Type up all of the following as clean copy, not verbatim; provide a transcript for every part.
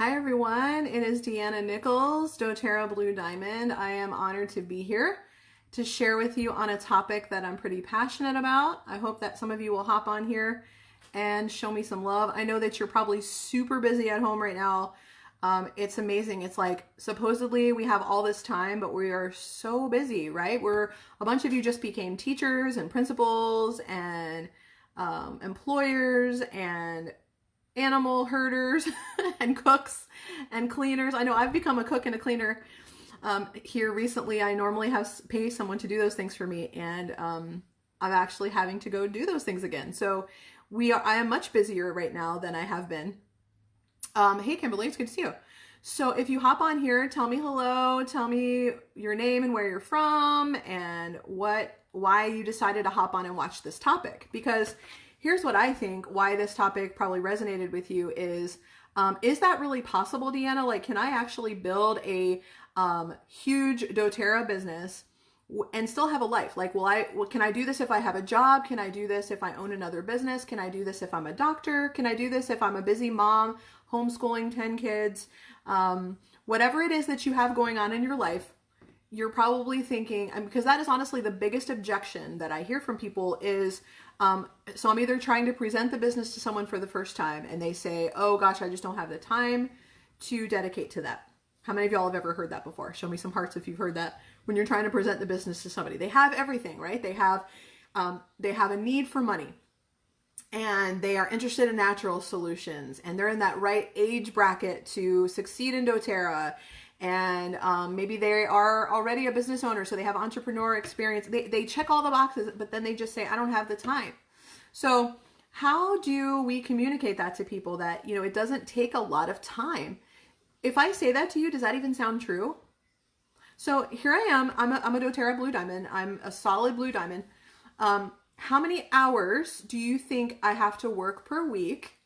Hi everyone, it is Deanna Nichols, doTERRA Blue Diamond. I am honored to be here to share with you on a topic that I'm pretty passionate about. I hope that some of you will hop on here and show me some love. I know that you're probably super busy at home right now. It's amazing. It's like supposedly we have all this time, but we are so busy, right? A bunch of you just became teachers and principals and employers and animal herders and cooks and cleaners. I know I've become a cook and a cleaner here recently. I normally pay someone to do those things for me, and I'm actually having to go do those things again. So I am much busier right now than I have been. Hey Kimberly, it's good to see you. So if you hop on here, tell me hello, tell me your name and where you're from and why you decided to hop on and watch this topic. Because here's what I think why this topic probably resonated with you is that really possible, Deanna? Like, can I actually build a huge doTERRA business and still have a life? Like, can I do this if I have a job? Can I do this if I own another business? Can I do this if I'm a doctor? Can I do this if I'm a busy mom, homeschooling 10 kids? Whatever it is that you have going on in your life, you're probably thinking, and because that is honestly the biggest objection that I hear from people is, so I'm either trying to present the business to someone for the first time and they say, oh gosh, I just don't have the time to dedicate to that. How many of y'all have ever heard that before? Show me some hearts if you've heard that. When you're trying to present the business to somebody, they have everything, right? They have a need for money and they are interested in natural solutions and they're in that right age bracket to succeed in doTERRA. And maybe they are already a business owner, so they have entrepreneur experience. They check all the boxes, but then they just say, I don't have the time. So how do we communicate that to people that, it doesn't take a lot of time? If I say that to you, does that even sound true? So here I am. I'm a doTERRA Blue Diamond. I'm a solid Blue Diamond. How many hours do you think I have to work per week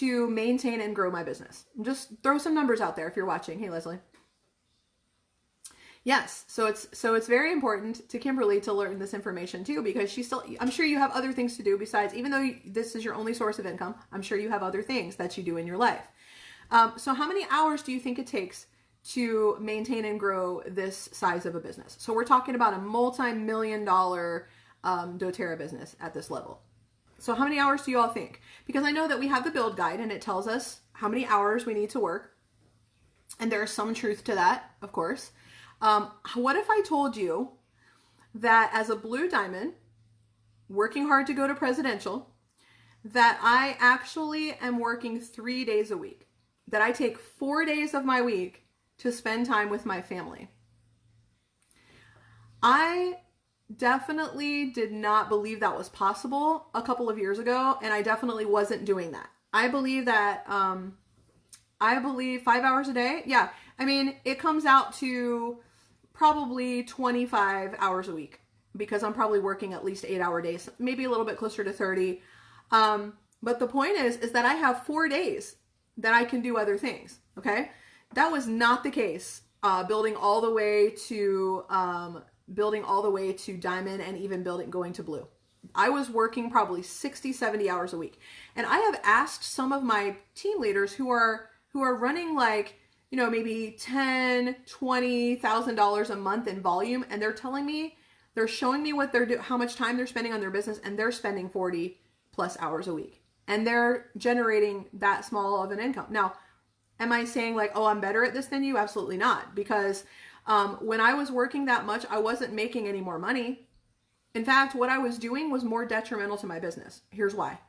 to maintain and grow my business? Just throw some numbers out there if you're watching. Hey, Leslie. Yes, so it's very important to Kimberly to learn this information too, because I'm sure you have other things to do besides, even though this is your only source of income, I'm sure you have other things that you do in your life. So how many hours do you think it takes to maintain and grow this size of a business? So we're talking about a multi-million-dollar doTERRA business at this level. So how many hours do you all think? Because I know that we have the build guide and it tells us how many hours we need to work. And there is some truth to that, of course. What if I told you that as a Blue Diamond, working hard to go to presidential, that I actually am working 3 days a week, that I take 4 days of my week to spend time with my family? I definitely did not believe that was possible a couple of years ago, and I definitely wasn't doing that. I believe 5 hours a day. Yeah. I mean, it comes out to probably 25 hours a week because I'm probably working at least 8-hour days, maybe a little bit closer to 30. But the point is that I have 4 days that I can do other things. Okay. That was not the case, building all the way to Diamond and even going to Blue. I was working probably 60, 70 hours a week. And I have asked some of my team leaders who are running like, maybe $10,000, $20,000 a month in volume. And they're showing me how much time they're spending on their business, and they're spending 40 plus hours a week. And they're generating that small of an income. Now, am I saying like, oh, I'm better at this than you? Absolutely not. Because when I was working that much, I wasn't making any more money. In fact, what I was doing was more detrimental to my business. Here's why.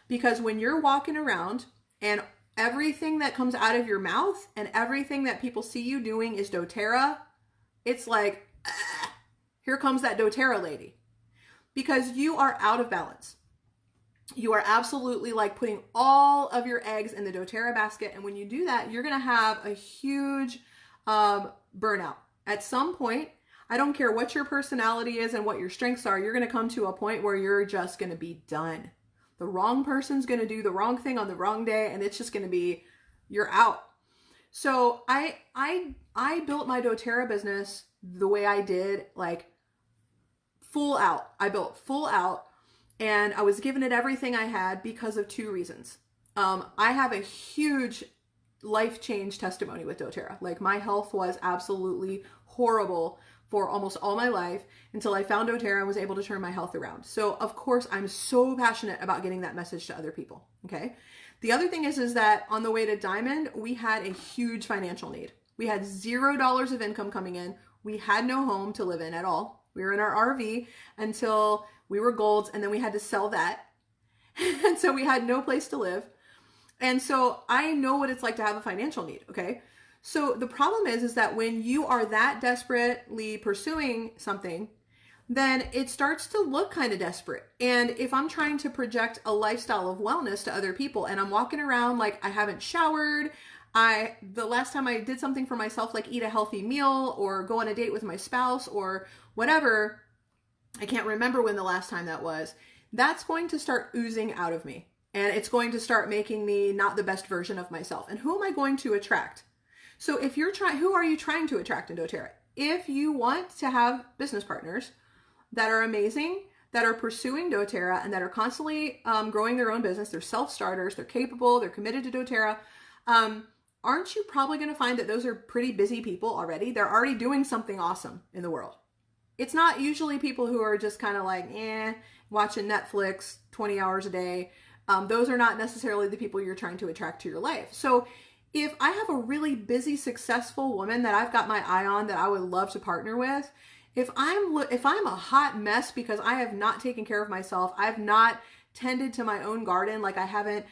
Because when you're walking around and everything that comes out of your mouth and everything that people see you doing is doTERRA, it's like, here comes that doTERRA lady. Because you are out of balance. You are absolutely like putting all of your eggs in the doTERRA basket. And when you do that, you're going to have a huge burnout. At some point, I don't care what your personality is and what your strengths are, you're going to come to a point where you're just going to be done. The wrong person's going to do the wrong thing on the wrong day, and it's just going to be, you're out. So I built my doTERRA business the way I did, like full out. I built full out, and I was giving it everything I had because of 2 reasons. I have a huge life change testimony with doTERRA. Like my health was absolutely horrible for almost all my life until I found doTERRA and was able to turn my health around. So of course I'm so passionate about getting that message to other people. Okay. The other thing is that on the way to Diamond, we had a huge financial need. We had $0 of income coming in. We had no home to live in at all. We were in our RV until we were golds, and then we had to sell that. And so we had no place to live. And so I know what it's like to have a financial need, okay? So the problem is that when you are that desperately pursuing something, then it starts to look kind of desperate. And if I'm trying to project a lifestyle of wellness to other people and I'm walking around like I haven't showered, the last time I did something for myself, like eat a healthy meal or go on a date with my spouse or whatever, I can't remember when the last time that was, that's going to start oozing out of me. And it's going to start making me not the best version of myself. And who am I going to attract? So if you're trying, who are you trying to attract in doTERRA? If you want to have business partners that are amazing, that are pursuing doTERRA and that are constantly growing their own business, they're self-starters, they're capable, they're committed to doTERRA, aren't you probably going to find that those are pretty busy people already? They're already doing something awesome in the world. It's not usually people who are just kind of like, watching Netflix 20 hours a day. Those are not necessarily the people you're trying to attract to your life. So if I have a really busy, successful woman that I've got my eye on that I would love to partner with, if I'm a hot mess because I have not taken care of myself, I've not tended to my own garden, like I haven't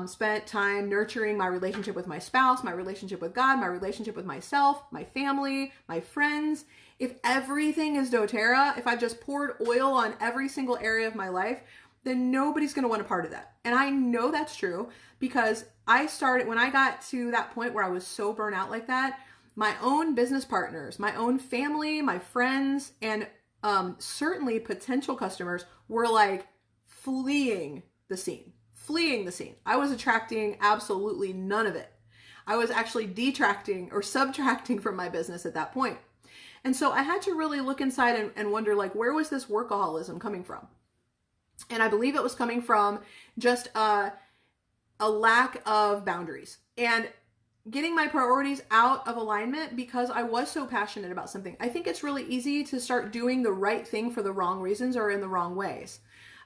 spent time nurturing my relationship with my spouse, my relationship with God, my relationship with myself, my family, my friends. If everything is doTERRA, if I've just poured oil on every single area of my life, then nobody's going to want a part of that. And I know that's true because when I got to that point where I was so burnt out like that, my own business partners, my own family, my friends, and certainly potential customers were like fleeing the scene. I was attracting absolutely none of it. I was actually detracting or subtracting from my business at that point. And so I had to really look inside and wonder, like, where was this workaholism coming from? And I believe it was coming from just a lack of boundaries and getting my priorities out of alignment because I was so passionate about something. I think it's really easy to start doing the right thing for the wrong reasons or in the wrong ways.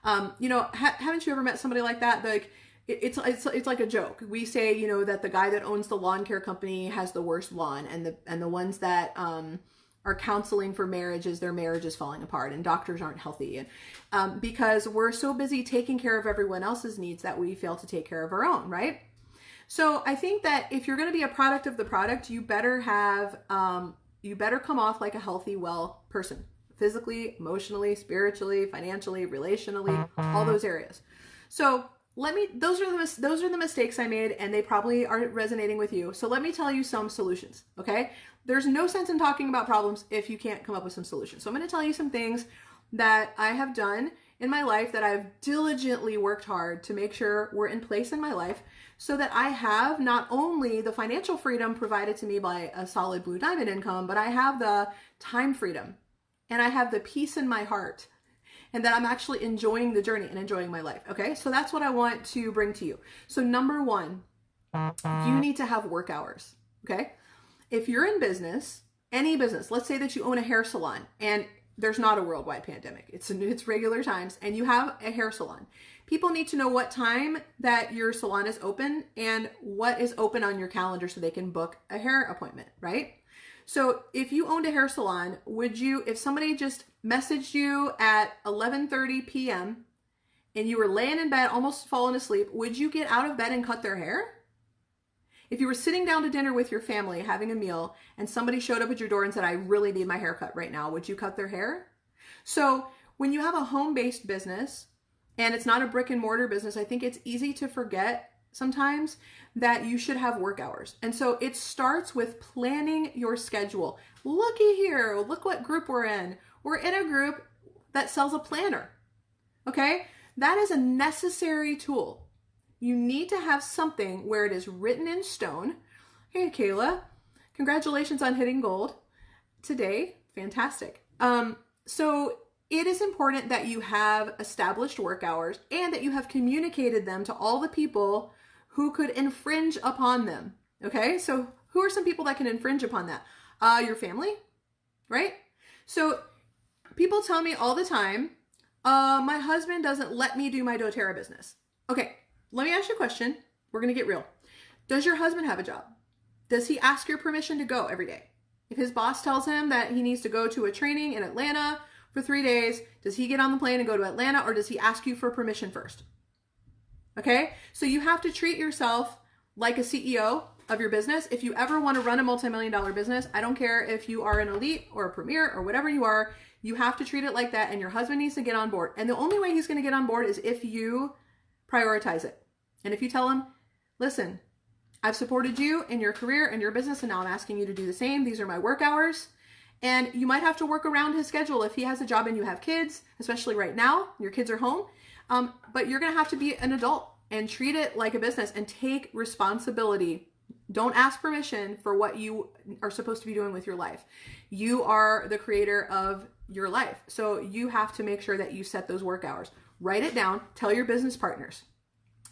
Haven't you ever met somebody like that? Like it's like a joke. We say, that the guy that owns the lawn care company has the worst lawn, and the ones that are counseling for marriages, their marriage is falling apart, and doctors aren't healthy, and because we're so busy taking care of everyone else's needs that we fail to take care of our own, right? So I think that if you're going to be a product of the product, you better come off like a healthy, well person. Physically, emotionally, spiritually, financially, relationally, all those areas. So those are the mistakes I made, and they probably aren't resonating with you. So let me tell you some solutions, okay? There's no sense in talking about problems if you can't come up with some solutions. So I'm going to tell you some things that I have done in my life that I've diligently worked hard to make sure were in place in my life so that I have not only the financial freedom provided to me by a solid Blue Diamond income, but I have the time freedom. And I have the peace in my heart, and that I'm actually enjoying the journey and enjoying my life. Okay. So that's what I want to bring to you. So number one, you need to have work hours. Okay. If you're in business, any business, let's say that you own a hair salon and there's not a worldwide pandemic. It's regular times and you have a hair salon. People need to know what time that your salon is open and what is open on your calendar so they can book a hair appointment, right? So if you owned a hair salon, if somebody just messaged you at 11:30 p.m. and you were laying in bed, almost falling asleep, would you get out of bed and cut their hair? If you were sitting down to dinner with your family, having a meal, and somebody showed up at your door and said, I really need my hair cut right now, would you cut their hair? So when you have a home-based business and it's not a brick and mortar business, I think it's easy to forget sometimes that you should have work hours. And so it starts with planning your schedule. Looky here, look what group we're in. We're in a group that sells a planner. Okay? That is a necessary tool. You need to have something where it is written in stone. Hey, Kayla, congratulations on hitting gold today. Fantastic. So it is important that you have established work hours and that you have communicated them to all the people who could infringe upon them. Okay, so who are some people that can infringe upon that? Your family, right? So people tell me all the time, my husband doesn't let me do my doTERRA business. Okay, let me ask you a question. We're gonna get real. Does your husband have a job? Does he ask your permission to go every day? If his boss tells him that he needs to go to a training in Atlanta for 3 days, does he get on the plane and go to Atlanta, or does he ask you for permission first? Okay, so you have to treat yourself like a CEO of your business. If you ever want to run a multi-million-dollar business, I don't care if you are an elite or a premier or whatever you are, you have to treat it like that, and your husband needs to get on board. And the only way he's going to get on board is if you prioritize it. And if you tell him, listen, I've supported you in your career and your business, and now I'm asking you to do the same. These are my work hours. And you might have to work around his schedule if he has a job and you have kids, especially right now, your kids are home. But you're going to have to be an adult and treat it like a business and take responsibility. Don't ask permission for what you are supposed to be doing with your life. You are the creator of your life. So you have to make sure that you set those work hours. Write it down. Tell your business partners.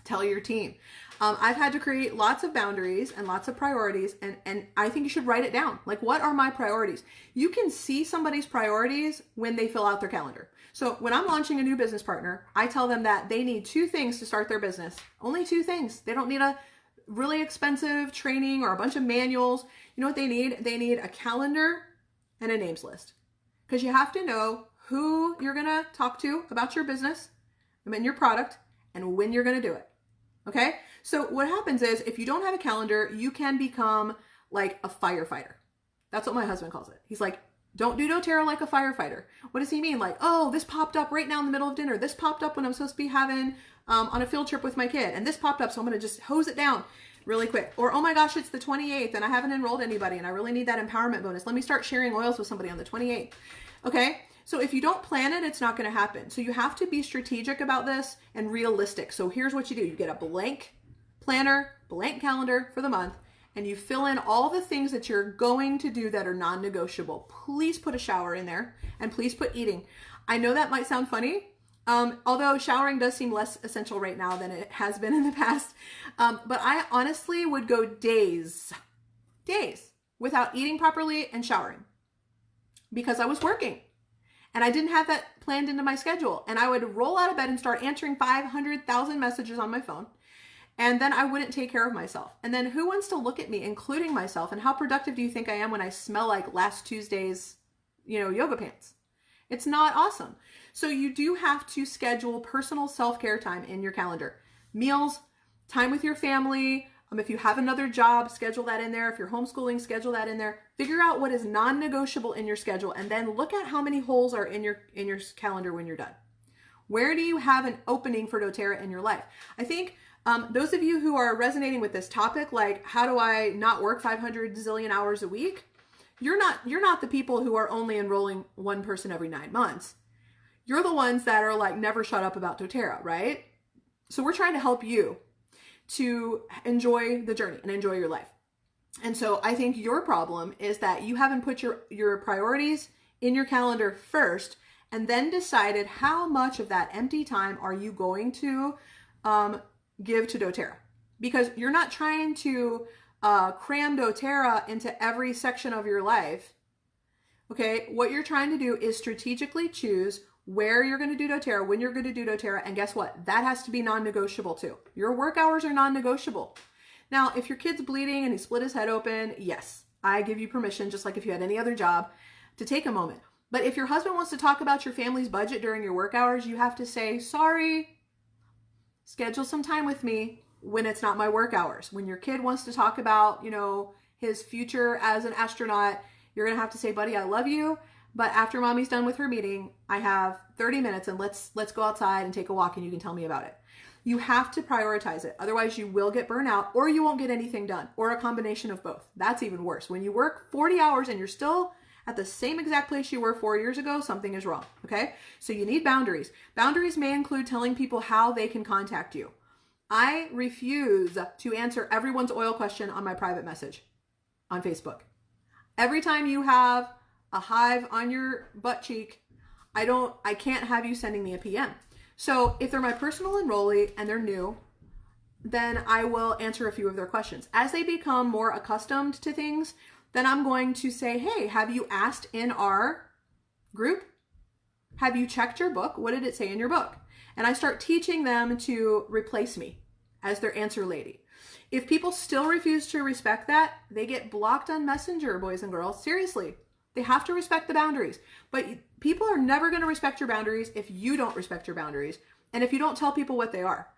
Tell your team. I've had to create lots of boundaries and lots of priorities, and I think you should write it down. Like, what are my priorities? You can see somebody's priorities when they fill out their calendar. So when I'm launching a new business partner, I tell them that they need 2 things to start their business. Only 2 things. They don't need a really expensive training or a bunch of manuals. You know what they need? They need a calendar and a names list. Because you have to know who you're going to talk to about your business and your product and when you're going to do it. Okay? So what happens is, if you don't have a calendar, you can become like a firefighter. That's what my husband calls it. He's like, don't do doTERRA like a firefighter. What does he mean? Like, oh, this popped up right now in the middle of dinner. This popped up when I'm supposed to be having on a field trip with my kid. And this popped up, so I'm going to just hose it down really quick. Or, oh my gosh, it's the 28th and I haven't enrolled anybody and I really need that empowerment bonus. Let me start sharing oils with somebody on the 28th. Okay? So if you don't plan it, it's not going to happen. So you have to be strategic about this and realistic. So here's what you do. You get a blank planner, blank calendar for the month, and you fill in all the things that you're going to do that are non-negotiable. Please put a shower in there, and please put eating. I know that might sound funny, although showering does seem less essential right now than it has been in the past. But I honestly would go days without eating properly and showering because I was working. And I didn't have that planned into my schedule. And I would roll out of bed and start answering 500,000 messages on my phone. And then I wouldn't take care of myself. And then who wants to look at me, including myself? And how productive do you think I am when I smell like last Tuesday's, yoga pants? It's not awesome. So you do have to schedule personal self-care time in your calendar. Meals, time with your family. If you have another job, schedule that in there. If you're homeschooling, schedule that in there. Figure out what is non-negotiable in your schedule, and then look at how many holes are in your calendar when you're done. Where do you have an opening for doTERRA in your life? I think those of you who are resonating with this topic, like how do I not work 500 zillion hours a week? You're not the people who are only enrolling one person every 9 months. You're the ones that are like never shut up about doTERRA, right? So we're trying to help you to enjoy the journey and enjoy your life. And so I think your problem is that you haven't put your priorities in your calendar first and then decided how much of that empty time are you going to give to doTERRA. Because you're not trying to cram doTERRA into every section of your life. Okay, what you're trying to do is strategically choose where you're going to do doTERRA, when you're going to do doTERRA, and guess what? That has to be non-negotiable too. Your work hours are non-negotiable. Now, if your kid's bleeding and he split his head open, yes, I give you permission, just like if you had any other job, to take a moment. But if your husband wants to talk about your family's budget during your work hours, you have to say, sorry, schedule some time with me when it's not my work hours. When your kid wants to talk about, his future as an astronaut, you're going to have to say, buddy, I love you. But after mommy's done with her meeting, I have 30 minutes and let's go outside and take a walk and you can tell me about it. You have to prioritize it. Otherwise you will get burnout or you won't get anything done, or a combination of both. That's even worse. When you work 40 hours and you're still at the same exact place you were 4 years ago, something is wrong. Okay. So you need boundaries. Boundaries may include telling people how they can contact you. I refuse to answer everyone's oil question on my private message on Facebook. Every time you have a hive on your butt cheek, I can't have you sending me a PM. So if they're my personal enrollee and they're new, then I will answer a few of their questions. As they become more accustomed to things, then I'm going to say, hey, have you asked in our group? Have you checked your book? What did it say in your book? And I start teaching them to replace me as their answer lady. If people still refuse to respect that, they get blocked on Messenger, boys and girls. Seriously, they have to respect the boundaries. But people are never going to respect your boundaries if you don't respect your boundaries and if you don't tell people what they are.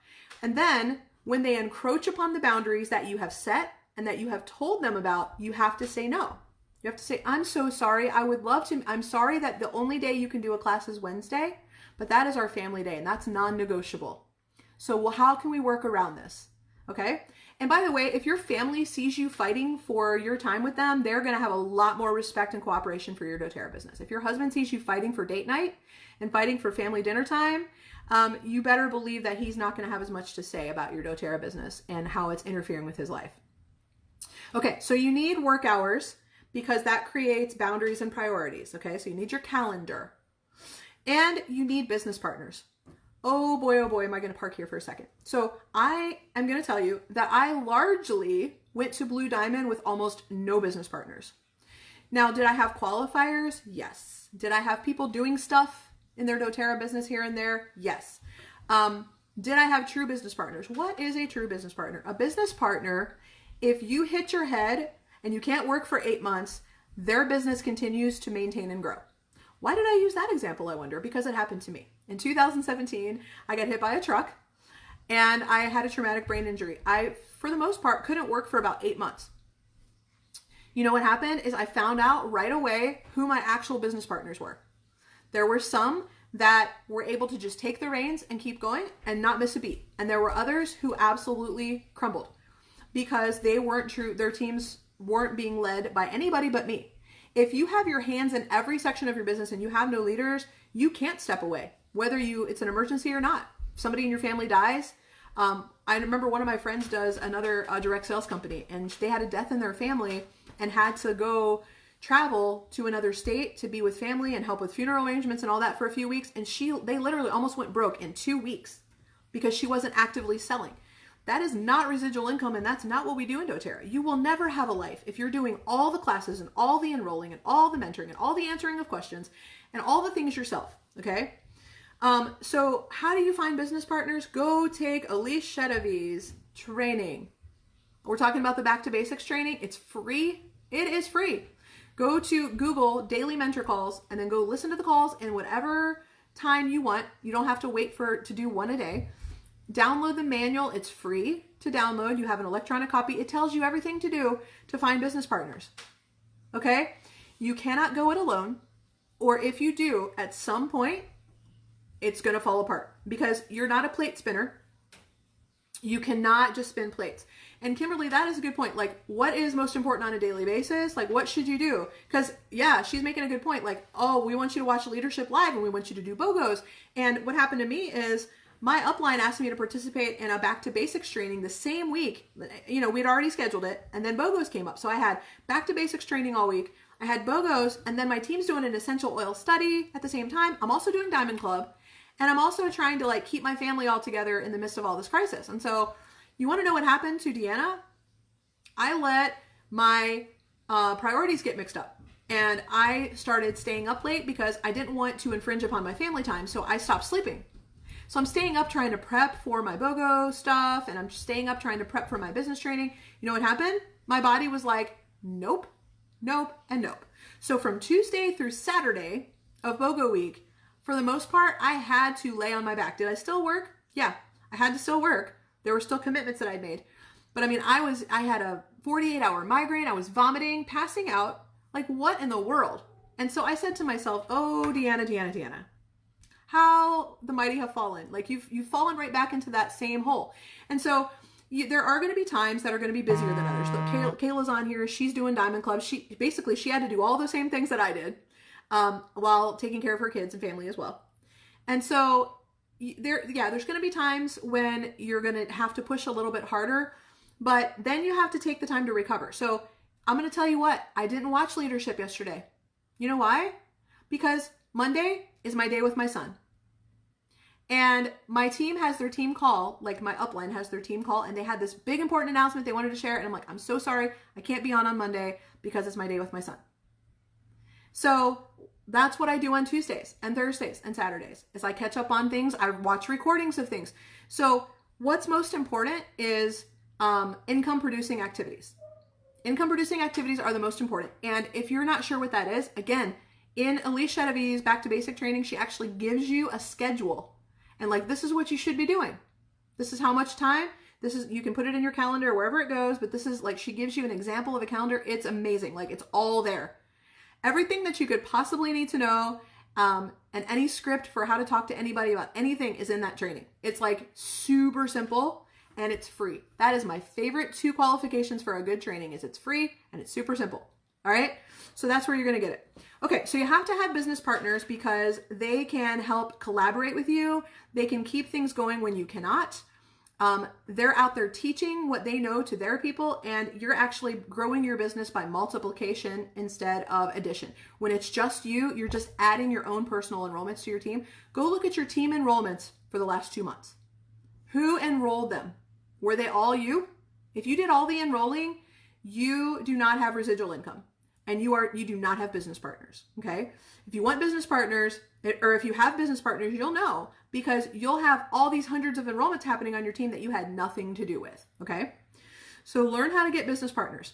And then when they encroach upon the boundaries that you have set and that you have told them about, you have to say no. You have to say, I'm so sorry. I would love to. I'm sorry that the only day you can do a class is Wednesday, but that is our family day and that's non-negotiable. So, well, how can we work around this? Okay. And by the way, if your family sees you fighting for your time with them, they're going to have a lot more respect and cooperation for your doTERRA business. If your husband sees you fighting for date night and fighting for family dinner time, you better believe that he's not going to have as much to say about your doTERRA business and how it's interfering with his life. Okay, so you need work hours because that creates boundaries and priorities. Okay, so you need your calendar and you need business partners. Oh boy, am I going to park here for a second. So I am going to tell you that I largely went to Blue Diamond with almost no business partners. Now, did I have qualifiers? Yes. Did I have people doing stuff in their doTERRA business here and there? Yes. Did I have true business partners? What is a true business partner? A business partner, if you hit your head and you can't work for 8 months, their business continues to maintain and grow. Why did I use that example, I wonder? Because it happened to me. In 2017, I got hit by a truck and I had a traumatic brain injury. I, for the most part, couldn't work for about 8 months. You know what happened is I found out right away who my actual business partners were. There were some that were able to just take the reins and keep going and not miss a beat. And there were others who absolutely crumbled because they weren't true. Their teams weren't being led by anybody but me. If you have your hands in every section of your business and you have no leaders, you can't step away, whether it's an emergency or not. If somebody in your family dies. I remember one of my friends does another direct sales company and they had a death in their family and had to go travel to another state to be with family and help with funeral arrangements and all that for a few weeks. And they literally almost went broke in 2 weeks because she wasn't actively selling. That is not residual income, and that's not what we do in doTERRA. You will never have a life if you're doing all the classes and all the enrolling and all the mentoring and all the answering of questions and all the things yourself, okay? So how do you find business partners? Go take Elise Chedevy's training. We're talking about the Back to Basics training. It's free. It is free. Go to Google Daily Mentor Calls and then go listen to the calls in whatever time you want. You don't have to wait to do one a day. Download the manual. It's free to download. You have an electronic copy. It tells you everything to do to find business partners. Okay? You cannot go it alone. Or if you do, at some point, it's going to fall apart because you're not a plate spinner. You cannot just spin plates. And Kimberly, that is a good point. Like, what is most important on a daily basis? Like, what should you do? Because, yeah, she's making a good point. Like, oh, we want you to watch Leadership Live and we want you to do BOGOs. And what happened to me is my upline asked me to participate in a Back to Basics training the same week. You know, we'd already scheduled it and then BOGOs came up. So I had Back to Basics training all week. I had BOGOs and then my team's doing an essential oil study at the same time. I'm also doing Diamond Club. And I'm also trying to keep my family all together in the midst of all this crisis. And so you want to know what happened to Deanna? I let my priorities get mixed up. And I started staying up late because I didn't want to infringe upon my family time. So I stopped sleeping. So I'm staying up trying to prep for my BOGO stuff. And I'm staying up trying to prep for my business training. You know what happened? My body was like, nope, nope, and nope. So from Tuesday through Saturday of BOGO week, for the most part, I had to lay on my back. Did I still work? Yeah, I had to still work. There were still commitments that I'd made. But I mean, I had a 48-hour migraine. I was vomiting, passing out. Like, what in the world? And so I said to myself, oh, Deanna, how the mighty have fallen. Like, you've fallen right back into that same hole. And so there are going to be times that are going to be busier than others. Look, Kayla's on here. She's doing Diamond Club. She had to do all the same things that I did. While taking care of her kids and family as well. And so there's going to be times when you're going to have to push a little bit harder, but then you have to take the time to recover. So I'm going to tell you what, I didn't watch Leadership yesterday. You know why? Because Monday is my day with my son. And my team has their team call, like my upline has their team call, and they had this big important announcement they wanted to share. And I'm like, I'm so sorry, I can't be on Monday because it's my day with my son. So that's what I do on Tuesdays and Thursdays and Saturdays is I catch up on things. I watch recordings of things. So what's most important is income producing activities. Income producing activities are the most important. And if you're not sure what that is, again, in Elise Chedevy's Back to Basic training, she actually gives you a schedule. And like, this is what you should be doing. This is how much time. This is, you can put it in your calendar wherever it goes, but this is like, she gives you an example of a calendar. It's amazing. Like, it's all there. Everything that you could possibly need to know, and any script for how to talk to anybody about anything is in that training. It's like super simple and it's free. That is my favorite 2 qualifications for a good training is it's free and it's super simple. All right. So that's where you're going to get it. Okay. So you have to have business partners because they can help collaborate with you. They can keep things going when you cannot. They're out there teaching what they know to their people, and you're actually growing your business by multiplication instead of addition. When it's just you, you're just adding your own personal enrollments to your team. Go look at your team enrollments for the last 2 months. Who enrolled them? Were they all you? If you did all the enrolling, you do not have residual income. And you do not have business partners, okay? If you want business partners, or if you have business partners, you'll know because you'll have all these hundreds of enrollments happening on your team that you had nothing to do with, okay? So learn how to get business partners.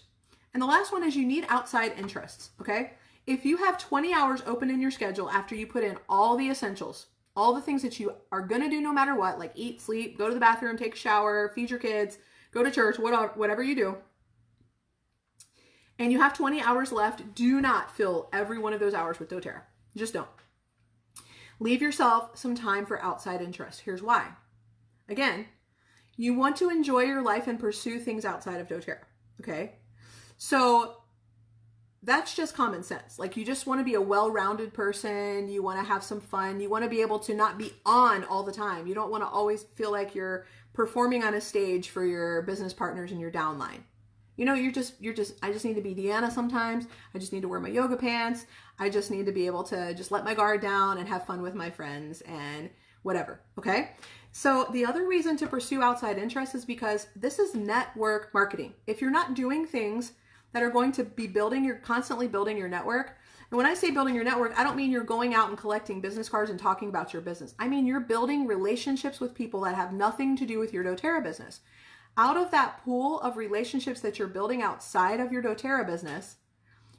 And the last one is you need outside interests, okay? If you have 20 hours open in your schedule after you put in all the essentials, all the things that you are gonna do no matter what, like eat, sleep, go to the bathroom, take a shower, feed your kids, go to church, whatever you do, and you have 20 hours left, do not fill every one of those hours with doTERRA. Just don't. Leave yourself some time for outside interest. Here's why. Again, you want to enjoy your life and pursue things outside of doTERRA, okay? So that's just common sense. Like, you just want to be a well-rounded person. You want to have some fun. You want to be able to not be on all the time. You don't want to always feel like you're performing on a stage for your business partners and your downline. You know, I just need to be Deanna sometimes. I just need to wear my yoga pants. I just need to be able to just let my guard down and have fun with my friends and whatever, okay? So the other reason to pursue outside interests is because this is network marketing. If you're not doing things that are going to be constantly building your network, and when I say building your network, I don't mean you're going out and collecting business cards and talking about your business. I mean, you're building relationships with people that have nothing to do with your doTERRA business. Out of that pool of relationships that you're building outside of your doTERRA business,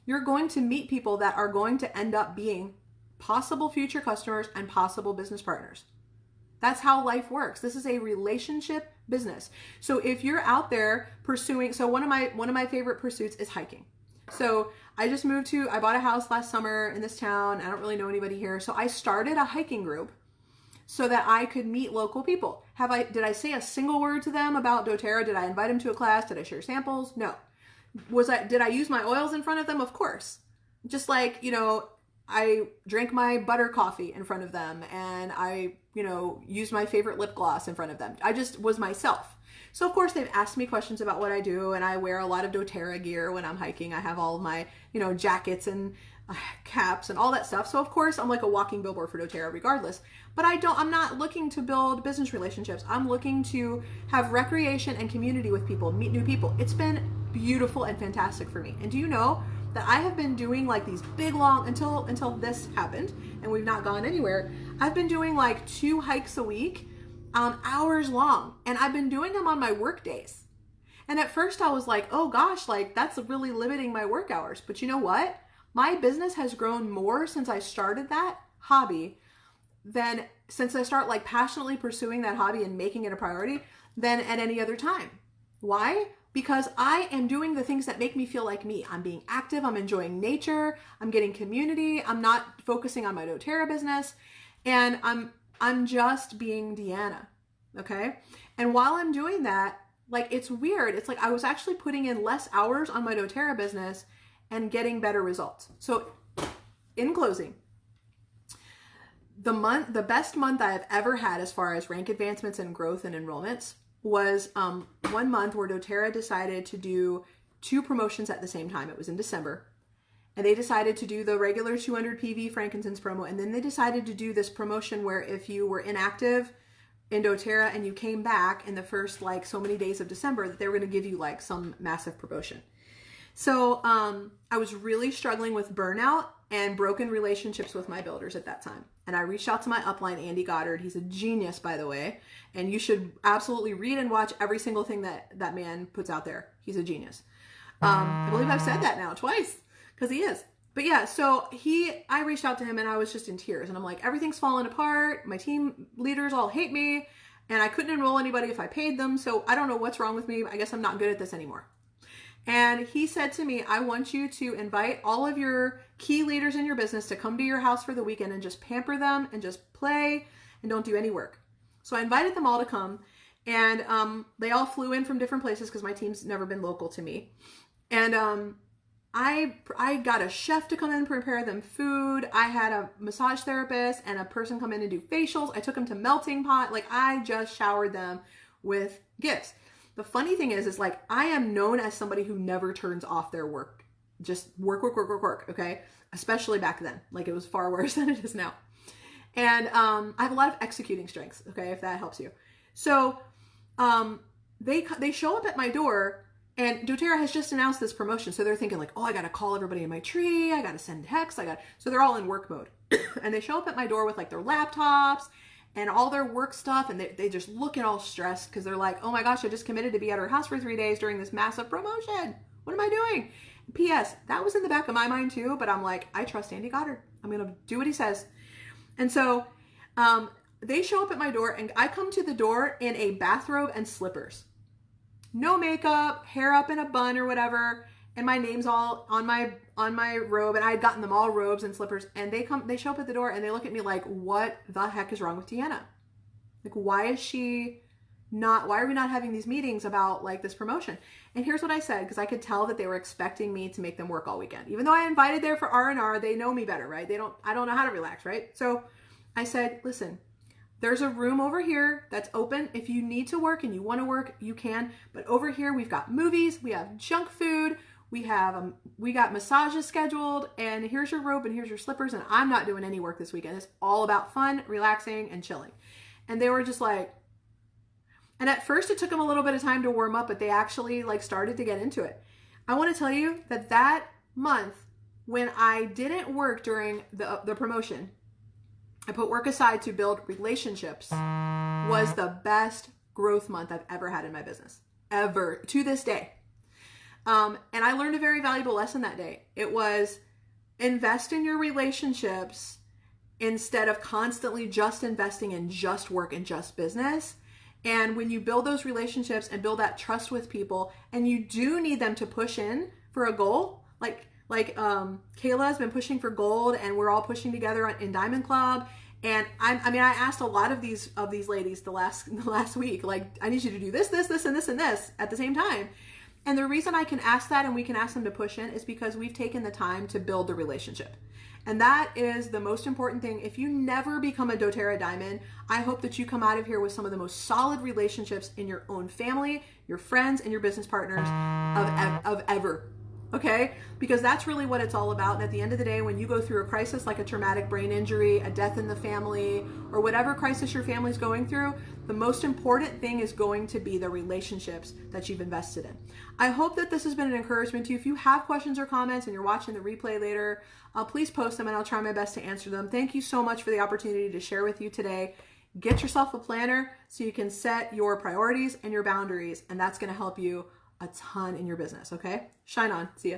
you're going to meet people that are going to end up being possible future customers and possible business partners. That's how life works. This is a relationship business. So if you're out there pursuing, so one of my favorite pursuits is hiking. So I bought a house last summer in this town. I don't really know anybody here. So I started a hiking group so that I could meet local people. Did I say a single word to them about doTERRA? Did I invite them to a class? Did I share samples? No. Did I use my oils in front of them? Of course. Just like, I drank my butter coffee in front of them, and I, used my favorite lip gloss in front of them. I just was myself. So of course they've asked me questions about what I do, and I wear a lot of doTERRA gear when I'm hiking. I have all of my, jackets and caps and all that stuff. So of course I'm like a walking billboard for doTERRA regardless, but I'm not looking to build business relationships. I'm looking to have recreation and community with people, meet new people. It's been beautiful and fantastic for me. And do you know that I have been doing like these big long, until this happened and we've not gone anywhere, I've been doing like 2 hikes a week, hours long. And I've been doing them on my work days. And at first I was like, oh gosh, like that's really limiting my work hours. But you know what? My business has grown more since I started that hobby than since I start like passionately pursuing that hobby and making it a priority than at any other time. Why? Because I am doing the things that make me feel like me. I'm being active. I'm enjoying nature. I'm getting community. I'm not focusing on my doTERRA business, and I'm just being Deanna. Okay. And while I'm doing that, like, it's weird. It's like I was actually putting in less hours on my doTERRA business and getting better results. So in closing, the best month I've ever had as far as rank advancements and growth and enrollments was 1 month where doTERRA decided to do 2 promotions at the same time. It was in December. and they decided to do the regular 200 PV frankincense promo. And then they decided to do this promotion where if you were inactive in doTERRA and you came back in the first like so many days of December, that they were going to give you like some massive promotion. So I was really struggling with burnout and broken relationships with my builders at that time. And I reached out to my upline, Andy Goddard. He's a genius, by the way. And you should absolutely read and watch every single thing that man puts out there. He's a genius. I believe I've said that now twice because he is. But yeah, so I reached out to him and I was just in tears. And I'm like, everything's falling apart. My team leaders all hate me. And I couldn't enroll anybody if I paid them. So I don't know what's wrong with me. I guess I'm not good at this anymore. And he said to me, I want you to invite all of your key leaders in your business to come to your house for the weekend and just pamper them and just play and don't do any work. So I invited them all to come, and they all flew in from different places because my team's never been local to me. And I got a chef to come in and prepare them food. I had a massage therapist and a person come in and do facials. I took them to melting pot. Like, I just showered them with gifts. The funny thing is like, I am known as somebody who never turns off their work. Just work, okay? Especially back then. Like, it was far worse than it is now. And I have a lot of executing strengths, okay, if that helps you. So they show up at my door, and doTERRA has just announced this promotion. So they're thinking like, oh, I got to call everybody in my tree. I got to send texts. So they're all in work mode. And they show up at my door with like their laptops and all their work stuff, and they just look all stressed because they're like, oh my gosh, I just committed to be at our house for 3 days during this massive promotion. What am I doing? P.S. That was in the back of my mind too, but I'm like, I trust Andy Goddard. I'm going to do what he says. And so they show up at my door, and I come to the door in a bathrobe and slippers. No makeup, hair up in a bun or whatever, and my name's all on my robe, and I had gotten them all robes and slippers, and they show up at the door and they look at me like, what the heck is wrong with Deanna? Like, why are we not having these meetings about like this promotion? And here's what I said, because I could tell that they were expecting me to make them work all weekend. Even though I invited there for R&R, they know me better, right? I don't know how to relax, right? So I said, listen, there's a room over here that's open. If you need to work and you want to work, you can. But over here, we've got movies, we have junk food, we got massages scheduled, and here's your robe and here's your slippers, and I'm not doing any work this weekend. It's all about fun, relaxing, and chilling. And they were just like, and at first it took them a little bit of time to warm up, but they actually like started to get into it. I want to tell you that month when I didn't work during the promotion, I put work aside to build relationships, was the best growth month I've ever had in my business, ever, to this day. And I learned a very valuable lesson that day. It was invest in your relationships instead of constantly just investing in just work and just business. And when you build those relationships and build that trust with people, and you do need them to push in for a goal, like Kayla has been pushing for gold, and we're all pushing together in Diamond Club. And I asked a lot of these ladies the last week, like, I need you to do this, and this at the same time. And the reason I can ask that and we can ask them to push in is because we've taken the time to build the relationship. And that is the most important thing. If you never become a doTERRA Diamond, I hope that you come out of here with some of the most solid relationships in your own family, your friends, and your business partners of ever. Okay? Because that's really what it's all about. And at the end of the day, when you go through a crisis like a traumatic brain injury, a death in the family, or whatever crisis your family's going through, the most important thing is going to be the relationships that you've invested in. I hope that this has been an encouragement to you. If you have questions or comments and you're watching the replay later, please post them and I'll try my best to answer them. Thank you so much for the opportunity to share with you today. Get yourself a planner so you can set your priorities and your boundaries, and that's going to help you a ton in your business, okay? Shine on. See ya.